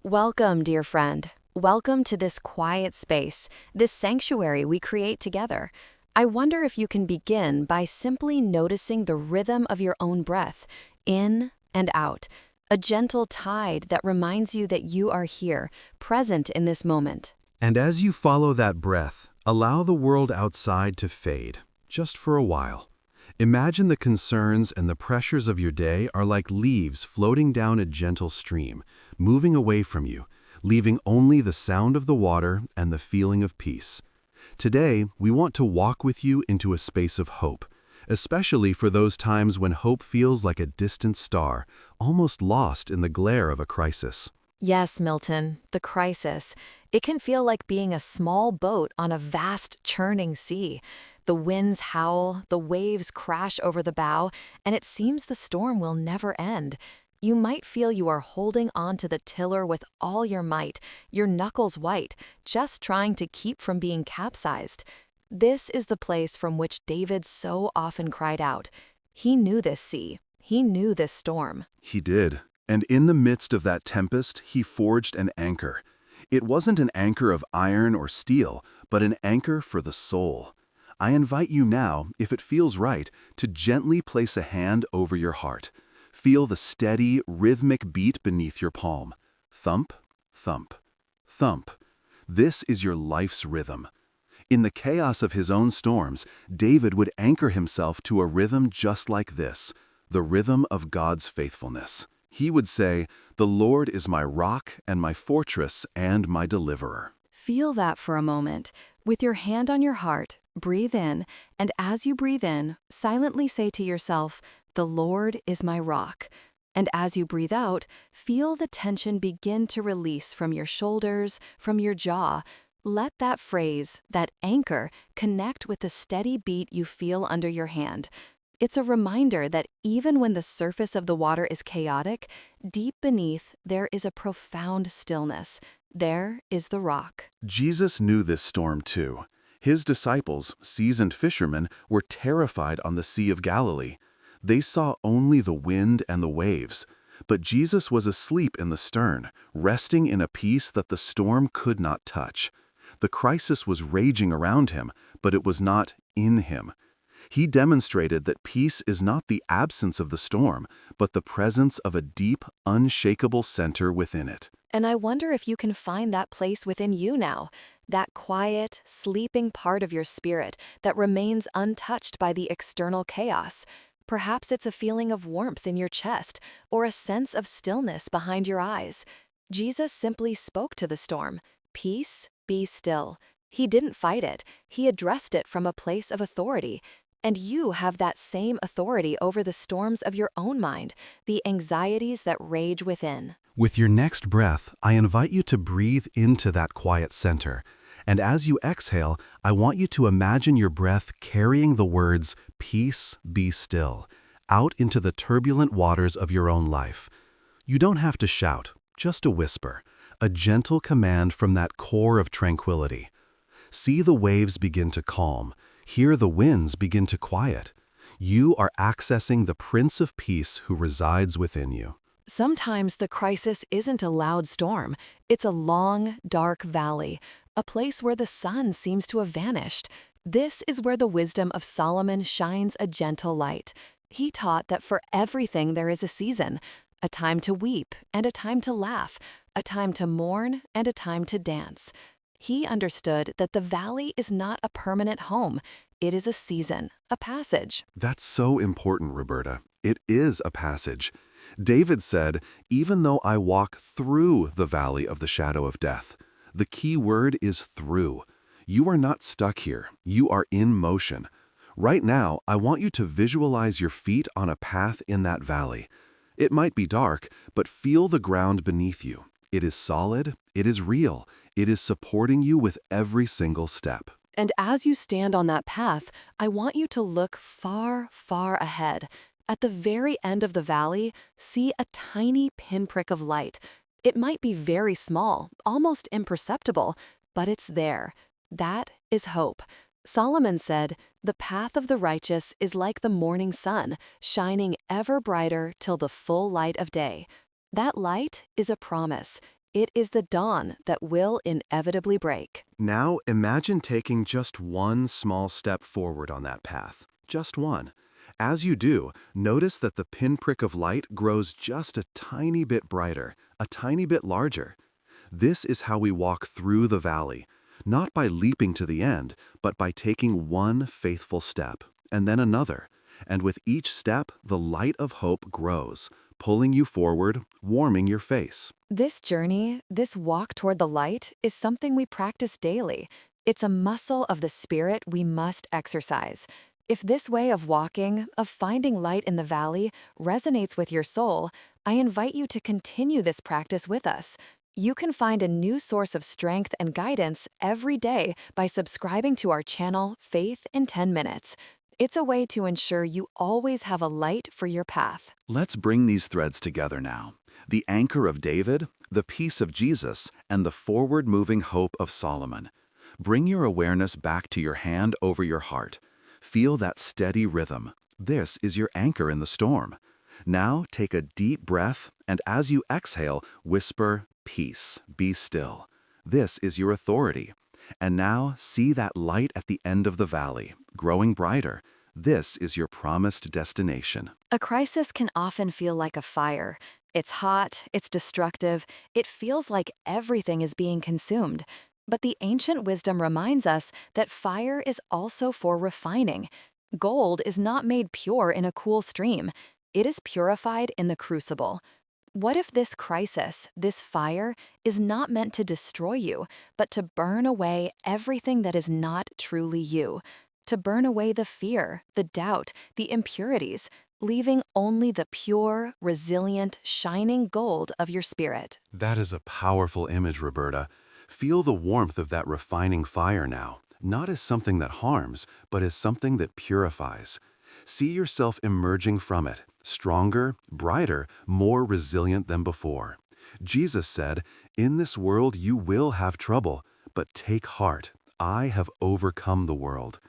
Welcome, dear friend. Welcome to this quiet space, this sanctuary we create together. I wonder if you can begin by simply noticing the rhythm of your own breath, in and out, a gentle tide that reminds you that you are here, present in this moment. And as you follow that breath, allow the world outside to fade, just for a while. Imagine the concerns and the pressures of your day are like leaves floating down a gentle stream, moving away from you, leaving only the sound of the water and the feeling of peace. Today, we want to walk with you into a space of hope, especially for those times when hope feels like a distant star, almost lost in the glare of a crisis. Yes, Milton, the crisis. It can feel like being a small boat on a vast, churning sea. The winds howl, the waves crash over the bow, and it seems the storm will never end. You might feel you are holding onto the tiller with all your might, your knuckles white, just trying to keep from being capsized. This is the place from which David so often cried out. He knew this sea. He knew this storm. He did. And in the midst of that tempest, he forged an anchor. It wasn't an anchor of iron or steel, but an anchor for the soul. I invite you now, if it feels right, to gently place a hand over your heart. Feel the steady, rhythmic beat beneath your palm. Thump, thump, thump. This is your life's rhythm. In the chaos of his own storms, David would anchor himself to a rhythm just like this, the rhythm of God's faithfulness. He would say, "The Lord is my rock and my fortress and my deliverer." Feel that for a moment. With your hand on your heart, breathe in, and as you breathe in, silently say to yourself, "The Lord is my rock." And as you breathe out, feel the tension begin to release from your shoulders, from your jaw. Let that phrase, that anchor, connect with the steady beat you feel under your hand. It's a reminder that even when the surface of the water is chaotic, deep beneath there is a profound stillness. There is the rock. Jesus knew this storm too. His disciples, seasoned fishermen, were terrified on the Sea of Galilee. They saw only the wind and the waves. But Jesus was asleep in the stern, resting in a peace that the storm could not touch. The crisis was raging around him, but it was not in him. He demonstrated that peace is not the absence of the storm, but the presence of a deep, unshakable center within it. And I wonder if you can find that place within you now, that quiet, sleeping part of your spirit that remains untouched by the external chaos. Perhaps it's a feeling of warmth in your chest or a sense of stillness behind your eyes. Jesus simply spoke to the storm, "Peace, be still." He didn't fight it. He addressed it from a place of authority. And you have that same authority over the storms of your own mind, the anxieties that rage within. With your next breath, I invite you to breathe into that quiet center. And as you exhale, I want you to imagine your breath carrying the words, "Peace, be still," out into the turbulent waters of your own life. You don't have to shout, just a whisper, a gentle command from that core of tranquility. See the waves begin to calm. Hear the winds begin to quiet. You are accessing the Prince of Peace who resides within you. Sometimes the crisis isn't a loud storm. It's a long, dark valley, a place where the sun seems to have vanished. This is where the wisdom of Solomon shines a gentle light. He taught that for everything there is a season, a time to weep and a time to laugh, a time to mourn and a time to dance. He understood that the valley is not a permanent home. It is a season, a passage. That's so important, Roberta. It is a passage. David said, "Even though I walk through the valley of the shadow of death." The key word is through. You are not stuck here. You are in motion. Right now, I want you to visualize your feet on a path in that valley. It might be dark, but feel the ground beneath you. It is solid. It is real. It is supporting you with every single step. And as you stand on that path, I want you to look far, far ahead. At the very end of the valley, see a tiny pinprick of light. It might be very small, almost imperceptible, but it's there. That is hope. Solomon said, "The path of the righteous is like the morning sun, shining ever brighter till the full light of day." That light is a promise. It is the dawn that will inevitably break. Now imagine taking just one small step forward on that path. Just one. As you do, notice that the pinprick of light grows just a tiny bit brighter, a tiny bit larger. This is how we walk through the valley, not by leaping to the end, but by taking one faithful step, and then another. And with each step, the light of hope grows, pulling you forward, warming your face. This journey, this walk toward the light, is something we practice daily. It's a muscle of the spirit we must exercise. If this way of walking, of finding light in the valley, resonates with your soul, I invite you to continue this practice with us. You can find a new source of strength and guidance every day by subscribing to our channel, Faith in 10 Minutes. It's a way to ensure you always have a light for your path. Let's bring these threads together now. The anchor of David, the peace of Jesus, and the forward-moving hope of Solomon. Bring your awareness back to your hand over your heart. Feel that steady rhythm. This is your anchor in the storm. Now take a deep breath, and as you exhale, whisper, "Peace, be still." This is your authority. And now see that light at the end of the valley, growing brighter. This is your promised destination. A crisis can often feel like a fire. It's hot, it's destructive, it feels like everything is being consumed. But the ancient wisdom reminds us that fire is also for refining. Gold is not made pure in a cool stream. It is purified in the crucible. What if this crisis, this fire, is not meant to destroy you, but to burn away everything that is not truly you? To burn away the fear, the doubt, the impurities, leaving only the pure, resilient, shining gold of your spirit. That is a powerful image, Roberta. Feel the warmth of that refining fire now, not as something that harms, but as something that purifies. See yourself emerging from it, stronger, brighter, more resilient than before. Jesus said, "In this world you will have trouble, but take heart, I have overcome the world."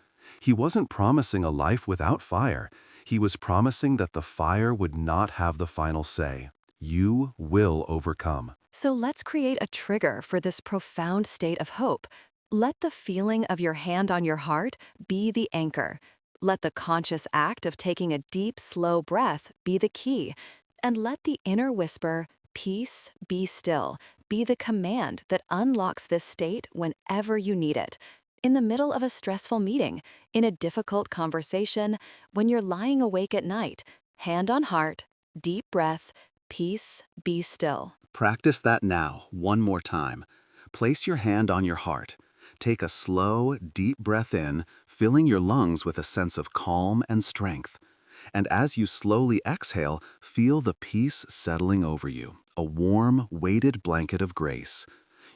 He wasn't promising a life without fire. He was promising that the fire would not have the final say. You will overcome. So let's create a trigger for this profound state of hope. Let the feeling of your hand on your heart be the anchor. Let the conscious act of taking a deep, slow breath be the key. And let the inner whisper, "Peace, be still," be the command that unlocks this state whenever you need it. In the middle of a stressful meeting, in a difficult conversation, when you're lying awake at night, hand on heart, deep breath, peace, be still. Practice that now, one more time. Place your hand on your heart. Take a slow, deep breath in, filling your lungs with a sense of calm and strength. And as you slowly exhale, feel the peace settling over you, a warm, weighted blanket of grace.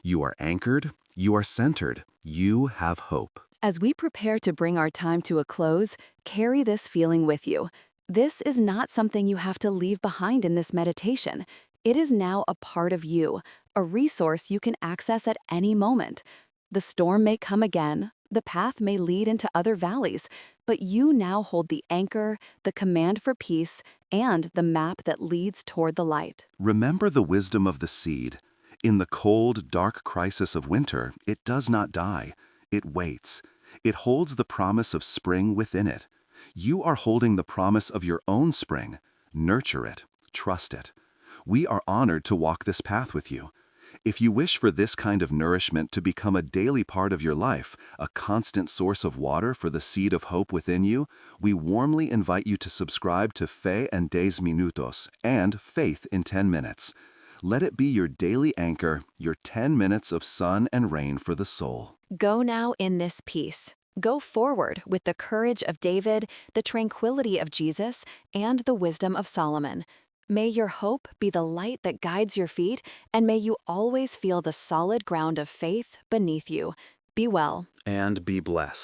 You are anchored, you are centered, you have hope. As we prepare to bring our time to a close, carry this feeling with you. This is not something you have to leave behind in this meditation. It is now a part of you, a resource you can access at any moment. The storm may come again, the path may lead into other valleys, but you now hold the anchor, the command for peace, and the map that leads toward the light. Remember the wisdom of the seed. In the cold, dark crisis of winter, it does not die. It waits. It holds the promise of spring within it. You are holding the promise of your own spring. Nurture it. Trust it. We are honored to walk this path with you. If you wish for this kind of nourishment to become a daily part of your life, a constant source of water for the seed of hope within you, we warmly invite you to subscribe to Fe en 10 Minutos and Faith in 10 Minutes. Let it be your daily anchor, your 10 minutes of sun and rain for the soul. Go now in this peace. Go forward with the courage of David, the tranquility of Jesus, and the wisdom of Solomon. May your hope be the light that guides your feet, and may you always feel the solid ground of faith beneath you. Be well. And be blessed.